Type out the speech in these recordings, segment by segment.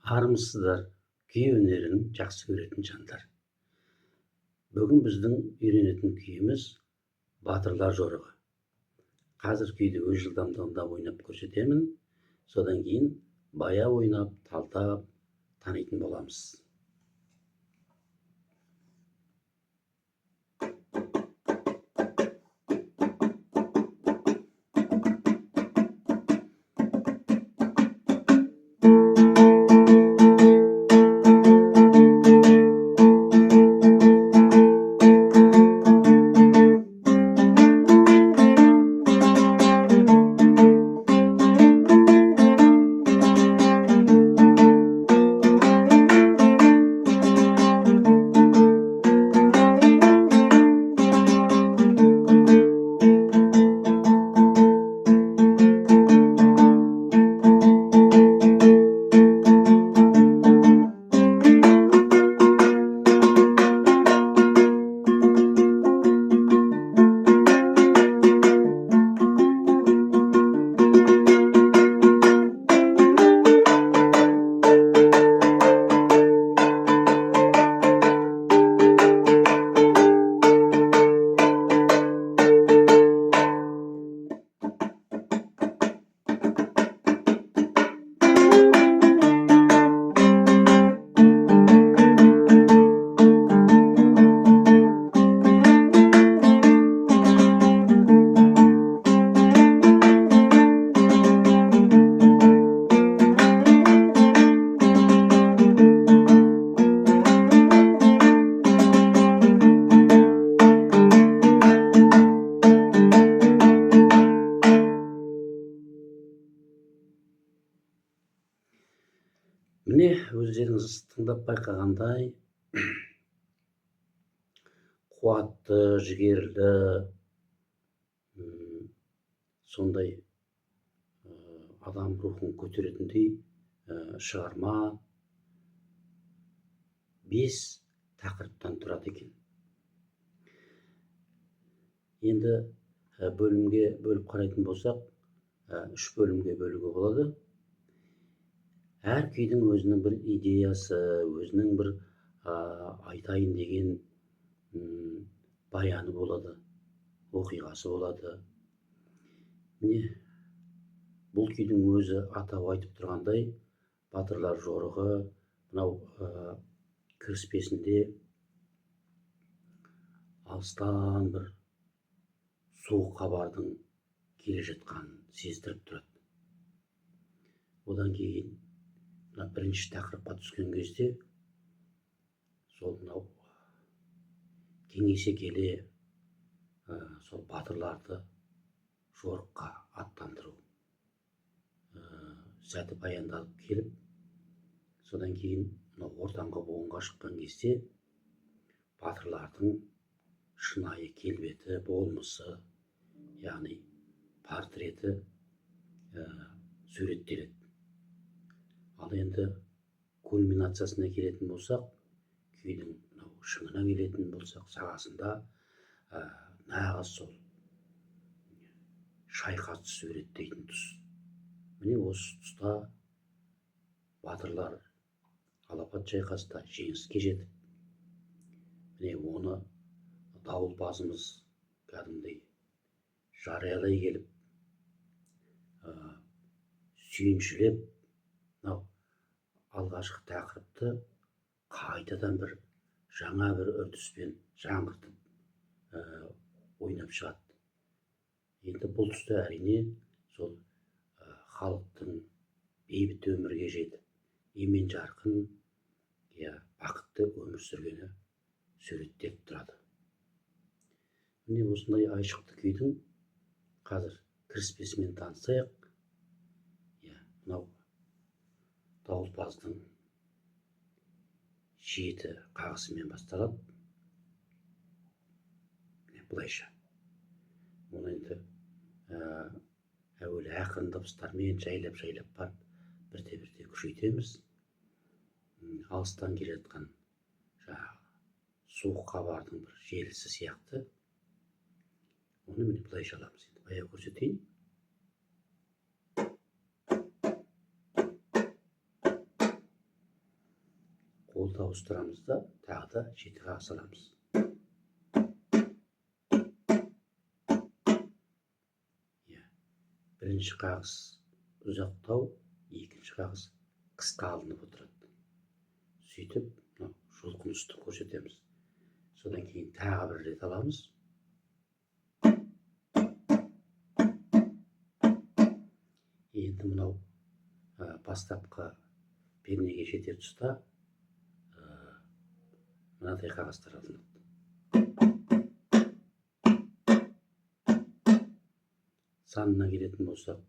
Армысыздар, күй өнерін жақсы көретін жандар. Бүгін біздің үйренетін күйіміз Батырлар жорығы. Қазір күйді өз жылдамдығында ойнап көрсетемін. Содан кейін баяу ойнап, талдап танитын боламыз. Міне, өздеріңіз тыңдап байқағандай, қуатты, жігерлі, сондай адам рухын көтеретіндей шығарма 5 тақырыптан тұрады екен. Енді бөлімге бөліп қарайтын болсақ, 3 бөлімге бөлуге болады. Әр күйдің өзінің бір идеясы, өзінің бір айтайын деген баяны болады, оқиғасы болады. Міне, бұл күйдің өзі атау айтып тұрғандай, Батырлар жорығы, мынау кіріспесінде алыстан бір суық хабардың келе жатқанын сездіріп тұрады. Одан кейін бірінші тақырыпқа түскен кезде сол мынау кеңесе келе сол батырларды жорыққа аттандыру сәті баяндалып келіп, содан кейін ортаңғы буынға шыққан кезде батырлардың шынайы келбеті, болмысы, яғни портреті суреттеледі. Ал енді кульминациясына келетін болсақ, күйдің шыңына келетін болсақ, сағасында нағыз сол шайқасты суреттейтін тұс. Міне осы тұста батырлар алапат шайқаста жеңіске жетіп, міне оны дауылпазымыз кәдімгідей жариялай келіп, сүйіншілеп, алғашқы тақырыпты қайтадан бір жаңа бір үрдіспен жаңғыртып ойнап шығады. Енді бұл тұста әрине сол халықтың бейбіт өмірге жетіп, емен жарқын, бақытты өмір сүргені суреттеліп тұрады. Міне осындай айшықты күйдің қазір кіріспесімен танысайық. Мынау дауылпаздың 7 қағысымен басталады. Бұлайша. Оны енді әуелі ақырын дыбыстармен жайлап барып, бірте-бірте күшейтеміз. Алыстан келе жатқан суық хабардың бір желісі сияқты. Оны міне бұлайша аламыз. Баяу көрсетейін. қолды ауыстырамыз да тағы да 7 қағыс аламыз. Бірінші қағыс ұзақтау, екінші қағыс қысқа алынып отырады. Сөйтіп, жұлқынысты көрсетеміз. Содан кейін тағы бір рет аламыз. Енді мынау бастапқы пернеге жетер тұста мынадай қағаздар алынады. Санына келетін болсақ,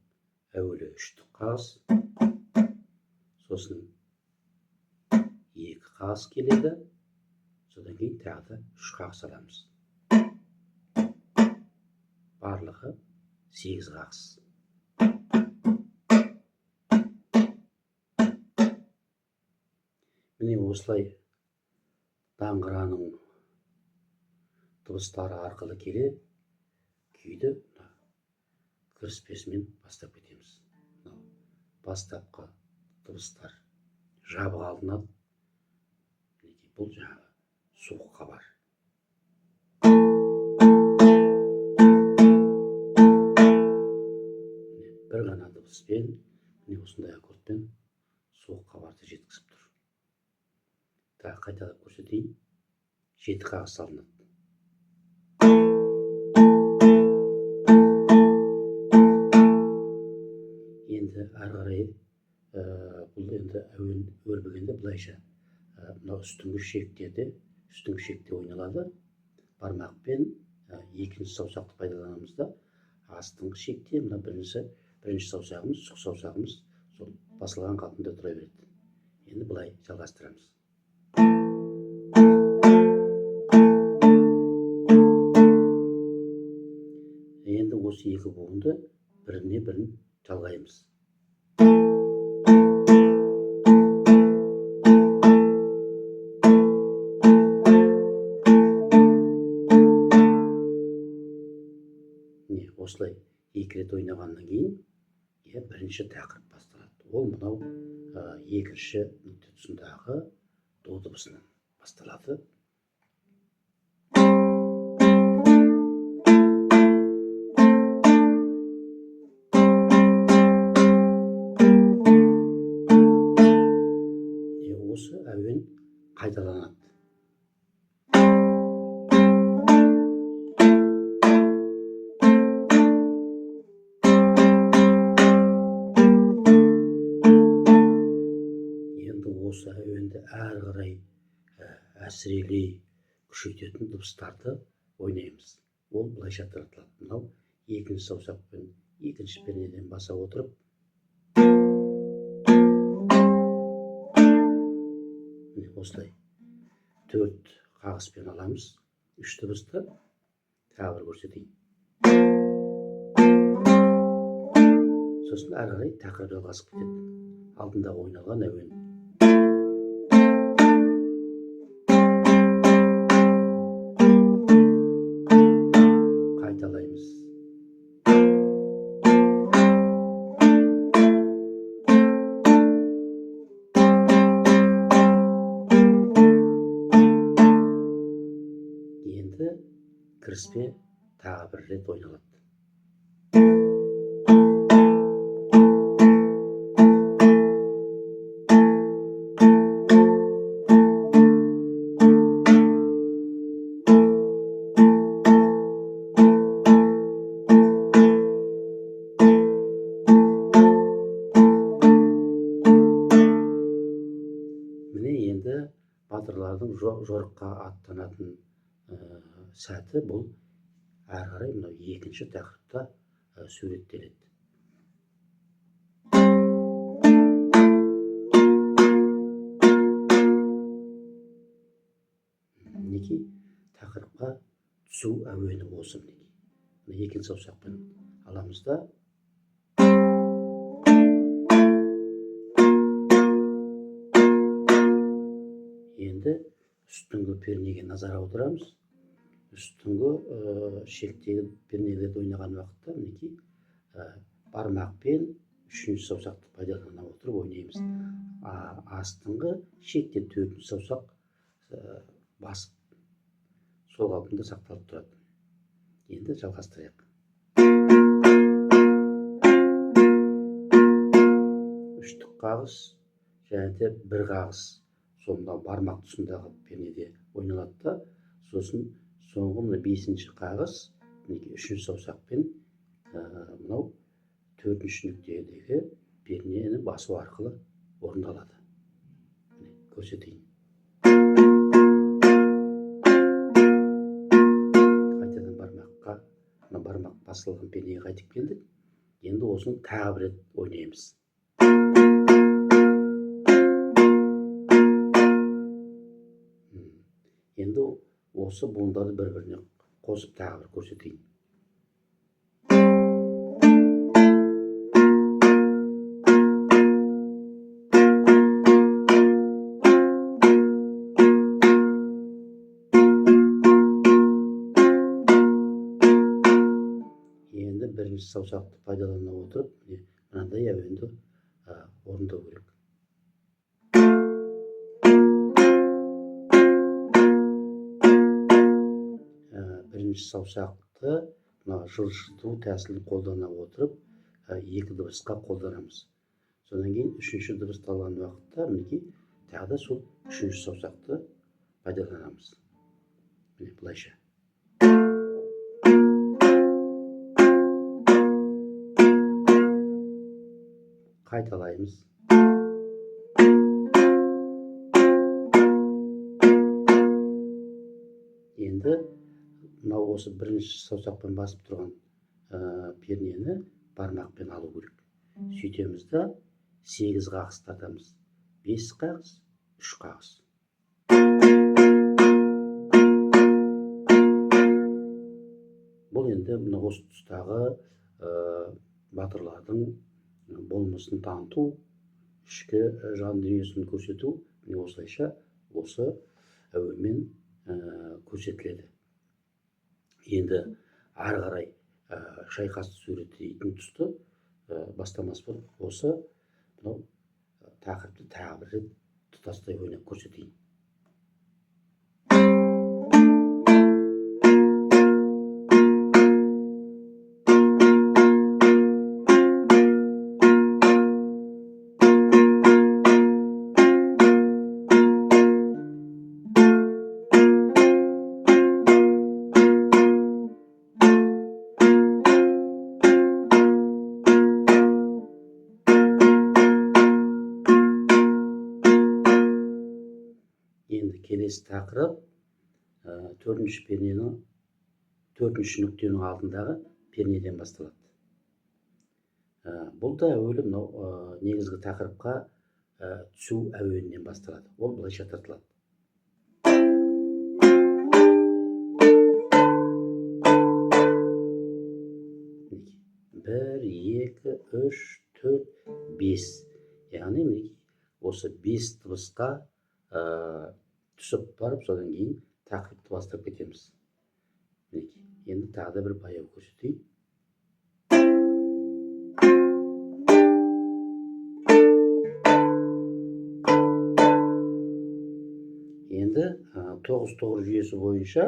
әуелі 3-тік қағаз, сосын 2 қағаз келеді, содан кейін тағы да 3 қағаз аламыз. Барлығы 8 қағаз. Міне осылай даңғыраның дыбыстары арқылы келе күйді кіріспесімен бастап кетеміз. Бастапқы дыбыстар жабық алынады. Бұл жаңағы суық хабар. Бір ғана дыбыспен, осындай аккордпен суық хабарды жеткізіп тұр. Тағы қайталап көрсетейін. 7 қағаз салынады. Енді ары қарай бұл енді әуен өрбігенде былайша мынау үстіңгі шекте ойналады. Бармақпен екінші саусақты пайдаланамыз да, астыңғы шекте мына бірінші саусағымыз, сұқ саусағымыз сол басылған қалпында тұра береді. Енді былай жалғастырамыз. Енді осы 2 буынды біріне бірін жалғаймыз. Осылай 2 рет ойнағаннан кейін бірінші тақырып басталады. Ол мынау екінші нүкте тұсындағы до дыбысынан басталады. Осы әуен қайталанады. Осы әуенді әрі қарай әсірелей күшейтетін дыбыстарды ойнаймыз. Ол былайша таратылады. Мынау екінші саусақпен екінші пернеден баса отырып, осылай 4 қағыспен аламыз. 3 дыбысты тағы бір көрсетейін. Сосын әрі қарай тақырып жалғасып кетеді. Алдында ойналған әуен. Қайталаймыз. Енді кіріспе тағы бір рет ойналады. Енді батырлардың жорыққа аттанатын сәті бұл әрі қарай мынау екінші тақырыпта суреттеледі. Мінекей тақырыпқа түсу әуені осы. Екінші саусақпен аламыз да, енді үстіңгі пернеге назар аударамыз. Үстіңгі шектегі пернелерді ойнаған уақытта мінекей бармақпен 3-ші саусақты пайдалана отырып ойнаймыз. астыңғы шекте 4-ші саусақ басып сол қалпында сақталып тұрады. Енді жалғастырайық. Үштік қағыс және де бір қағыс сонда бармақ тұсындағы пернеде ойналады да, сосын соңғы мына 5-ші қағыс мінекей 3-ші саусақпен мынау 4-ші нүктедегі пернені басу арқылы орындалады. Көрсетейін. Қайтадан бармақ басылған пернеге қайтып келдік. Енді осыны тағы бір рет ойнаймыз. Енді осы буындарды бір-біріне қосып тағы бір көрсетейін. Енді бірінші саусақты пайдалана отырып, мынандай әуенді орындау керек. Бірінші саусақты жылжыту тәсілін қолдана отырып, 2 дыбысқа қолданамыз. Содан кейін 3-ші дыбысты алған уақытта мінекей тағы да сол 3-ші саусақты пайдаланамыз. Міне былайша. Қайталаймыз. Енді мынау осы бірінші саусақпен басып тұрған пернені бармақпен алу керек. Сөйтеміз да 8 қағыс тартамыз. 5 қағыс, 3 қағыс. Бұл енді мына осы тұстағы батырлардың болмысын таныту, ішкі жан дүниесін көрсету, осылайша осы әуенмен көрсетіледі. Енді ары қарай шайқасты суреттейтін тұсты бастамас болып, осы тақырыпты тағы бір рет тұтастай ойнап көрсетейін. Енді келесі тақырып 4-ші перненің 4-ші нүктенің алдындағы пернеден басталады. Бұл да әуелі негізгі тақырыпқа түсу әуенінен басталады. Ол былайша тартылады. 1, 2, 3, 4, 5. Яғни осы 5 дыбысқа түсіп барып, содан кейін тақырыпты бастап кетеміз. Енді тағы да бір баяу көрсетейін. Енді 9-9 жүйесі бойынша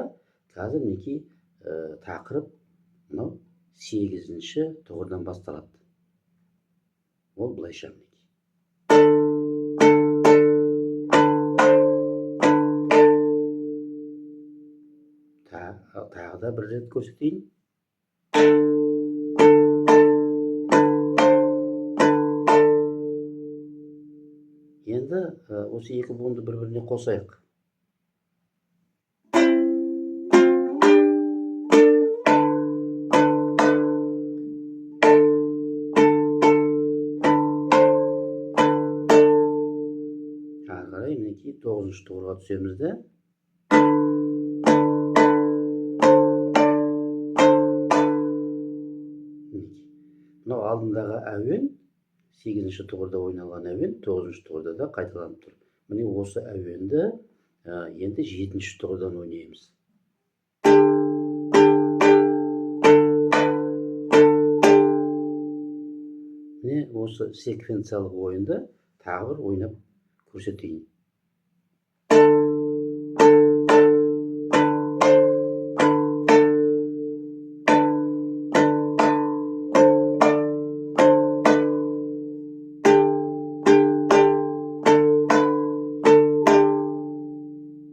қазір тақырып 8-ші тұғырдан басталады. Ол былайша. Тағы да бір рет көрсетейін. Енді осы екі буынды бір-біріне қосайық. Ары қарай 9-ші тұғырға түсеміз де. Мынау алдындағы әуен 8-ші тұғырда ойналған әуен 9-ші тұғырда да қайталанып тұр. Міне осы әуенді енді 7-ші тұғырдан ойнаймыз. Міне осы секвенциялық ойынды тағы бір ойнап көрсетейін.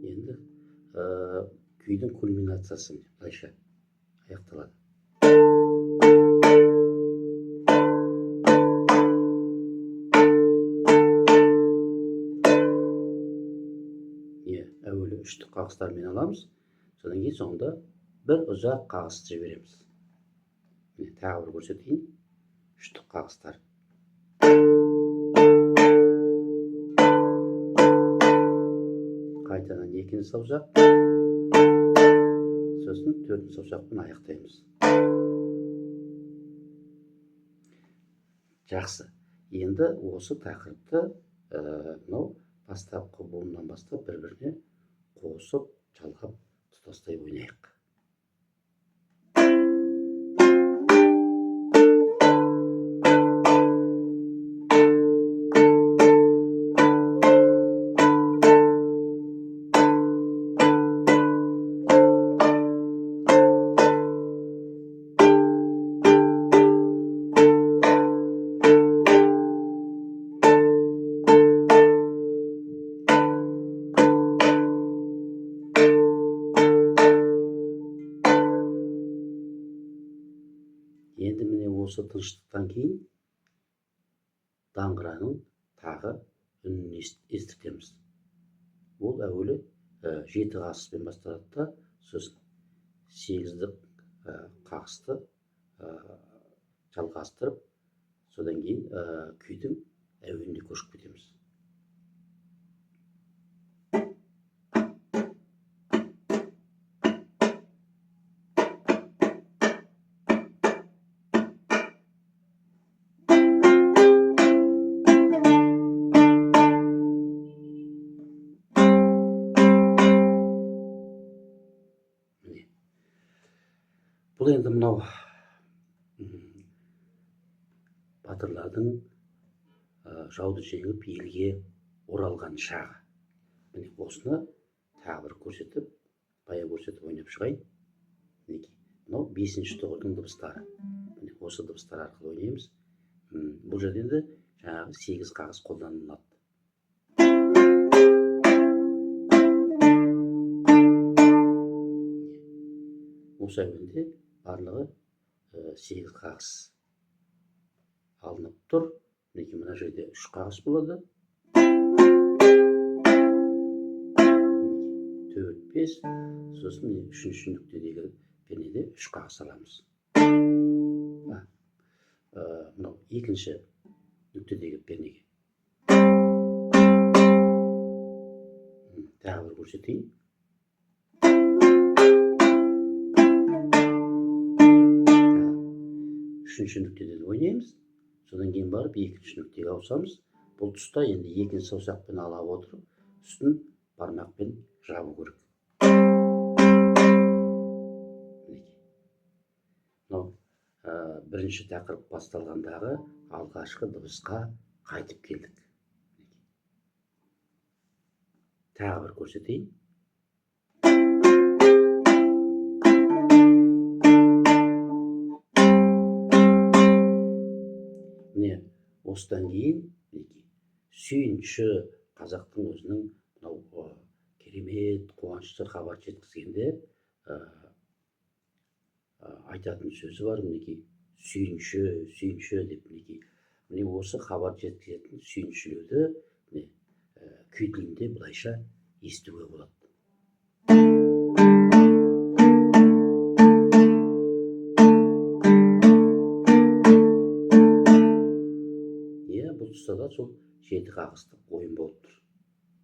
Енді күйдің кульминациясы былайша аяқталады. Әуелі үштік қағыстармен аламыз, содан кейін соңында бір ұзақ қағысты жібереміз. Тағы бір көрсетейін. Үштік қағыстар. Қайтадан екінші саусақ, сосын төртінші саусақпен аяқтаймыз. Жақсы. Енді осы тақырыпты бастапқы буыннан бастап бір-біріне қосып, жалғап, тұтастай ойнайық. Енді міне осы тыныштықтан кейін даңғыраның тағы үнін естітеміз. Ол әуелі 7 қағыспен басталады да, сосын 8-дік қағысты жалғастырып, содан кейін күйдің әуеніне көшіп кетеміз. Бұл енді мынау батырлардың жауды жеңіп елге оралған шағы. Міне осыны тағы бір көрсетіп, баяу көрсетіп ойнап шығайын. Мынау 5-ші тұғырдың дыбыстары. Міне осы дыбыстар арқылы ойнаймыз. Бұл жерде енді жаңағы 8 қағыс қолданылады. Осы әуенде барлығы 8 қағыс алынып тұр. Мінекей мына жерде 3 қағыс болады. 4, 5, сосын 3-ші нүктедегі пернеде 3 қағыс аламыз. Мынау 2-ші нүктедегі пернеге. Тағы бір көрсетейін. Үшінші нүктеден ойнаймыз, содан кейін барып 2-ші нүктеге ауысамыз. Бұл тұста енді 2-ші саусақпен ала отырып, үстін бармақпен жабу керек. Мынау бірінші тақырып басталғандағы алғашқы дыбысқа қайтып келдік. Тағы бір көрсетейін. Міне осыдан кейін сүйінші қазақтың өзінің керемет қуанышты хабар жеткізгенде айтатын сөзі бар. Мінекей сүйінші деп мінекей. Міне осы хабар жеткізетін сүйіншілерді күй тілінде былайша естуге болады. Бұл тұста да сол 7 қағыстық ойын болып тұр.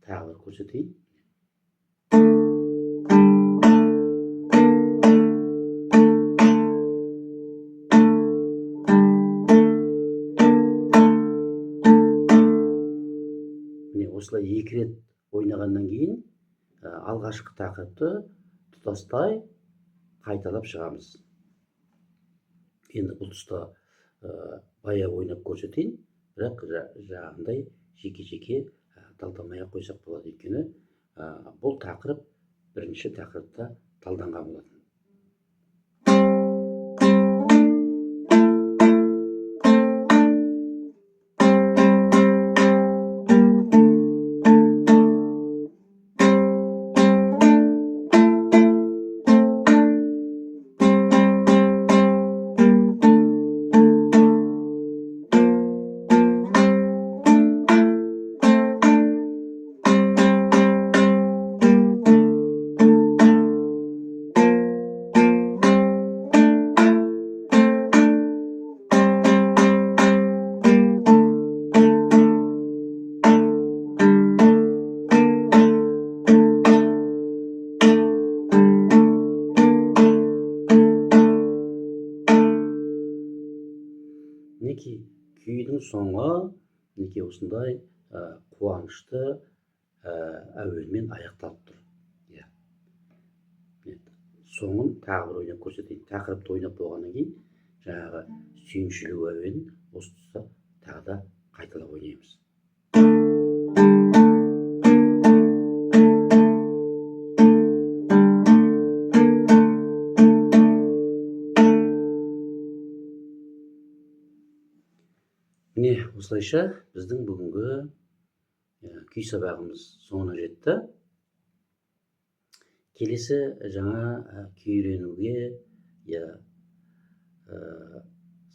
Тағы бір көрсетейін. Міне осылай 2 рет ойнағаннан кейін алғашқы тақырыпты тұтастай қайталап шығамыз. Енді бұл тұста баяу ойнап көрсетейін, бірақ жағындай жеке-жеке талдамай ақ қойсақ болады, өйткені бұл тақырып бірінші тақырыпта талданған болатын. Мінекей күйдің соңы мінекей осындай қуанышты әуенмен аяқталып тұр. Соңын тағы бір ойнап көрсетейін. Тақырыпты ойнап болғаннан кейін жаңағы сүйіншілеу әуенін осы тұста тағы да қайталап ойнаймыз. Міне осылайша біздің бүгінгі күй сабағымыз соңына жетті. Келесі жаңа күй үйренуге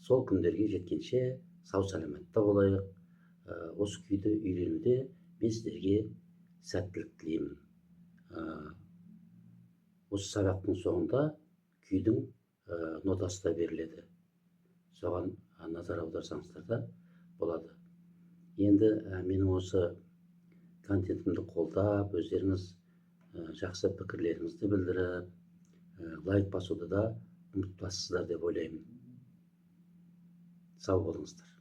сол күндерге жеткенше сау саламатта болайық. Осы күйді үйренуде мен сіздерге сәттілік тілеймін. Осы сабақтың соңында күйдің нотасы да беріледі. Соған назар аударсаңыздар да болады. Енді менің осы контентімді қолдап, өздеріңіз жақсы пікірлеріңізді білдіріп, лайк басуды да ұмытпассыздар деп ойлаймын. Сау болыңыздар.